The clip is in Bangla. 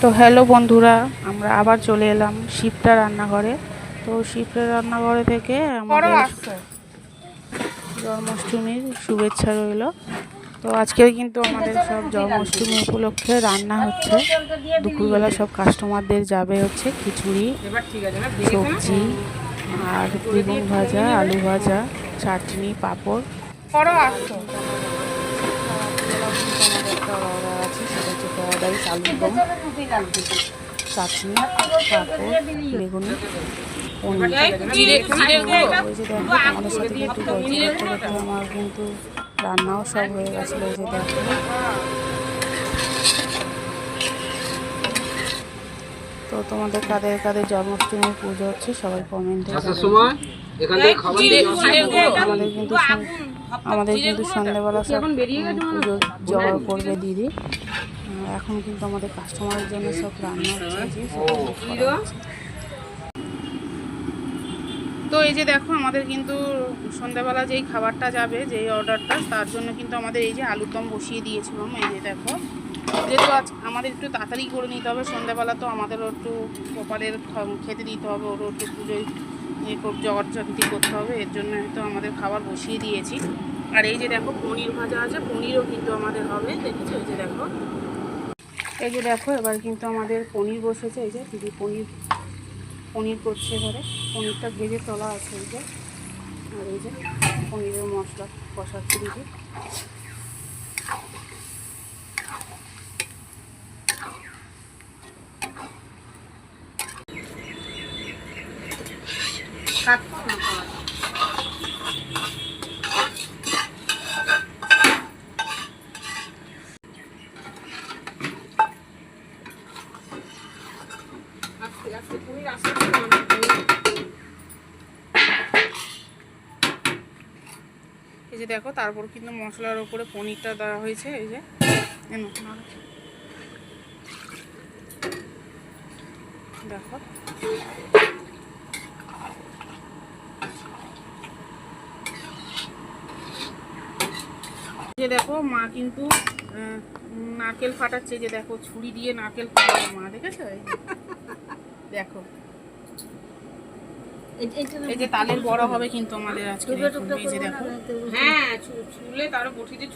তো হ্যালো বন্ধুরা, আমরা আবার চলে এলাম শিপ্রা রান্নাঘরে। তো শিপ্রা রান্নাঘরে থেকে আমাদের জন্মাষ্টমীর শুভেচ্ছা রইল। তো আজকে কিন্তু আমাদের সব জন্মাষ্টমী উপলক্ষে রান্না হচ্ছে। দুপুরবেলা সব কাস্টমারদের যাবে হচ্ছে খিচুড়ি, সবজি আর বেগুন ভাজা, আলু ভাজা, চাটনি, পাঁপড়। একটা অর্ডার আছে, সেটা হচ্ছে ফ্রায়েড রাইস, আলুর দম, চাটনি, পাঁপড়, বেগুনি, পনির। ওই যে দেখো আমাদের সাথে কিন্তু গল্প করতে করতে আমার কিন্তু রান্নাও সব হয়ে গেছিলো। এই যে দেখো তো তোমাদের কাদের কাদের জন্মাষ্টমীর পুজো হচ্ছে সবাই কমেন্টে আমাদের কিন্তু সন্ধ্যেবেলা সব পুজো জোগাড় করবে দিদি। এখন কিন্তু আমাদের কাস্টমারের জন্য সব রান্না হচ্ছে। তো এই যে দেখো আমাদের কিন্তু সন্ধ্যাবেলা যেই খাবারটা যাবে, যেই অর্ডারটা, তার জন্য কিন্তু আমাদের এই যে আলুর দম বসিয়ে দিয়েছিলাম। এই যে দেখো, যেহেতু আজ আমাদের একটু তাড়াতাড়ি করে নিতে হবে, সন্ধ্যাবেলা তো আমাদেরও একটু গোপালের খেতে দিতে হবে, ওরও একটু পুজোয় জগৎজান্তি করতে হবে, এর জন্য হয়তো আমাদের খাবার বসিয়ে দিয়েছি। আর এই যে দেখো পনির ভাজা আছে, পনিরও কিন্তু আমাদের হবে, দেখেছো? এই যে দেখো এবার কিন্তু আমাদের পনির বসেছে। এই যে দিদি পনির করছে এবারে, পনিরটা ভেজে তোলা আছে। এই যে, আর এই যে পনিরের মশলা কষাচ্ছে দিদি। এই যে দেখো তারপর কিন্তু মশলার উপরে পনিরটা দেওয়া হয়েছে। এই যে দেখো, যে দেখো মা কিন্তু নারকেল ফাটাচ্ছে। যে দেখো ছুরি দিয়ে নারকেল ফাটাচ্ছে মা, দেখেছো? দেখো এই যে তালের বড়া হবে কিন্তু আমাদের আজকে। এই যে দেখো, হ্যাঁ, ছুলে তারও বটি দিয়ে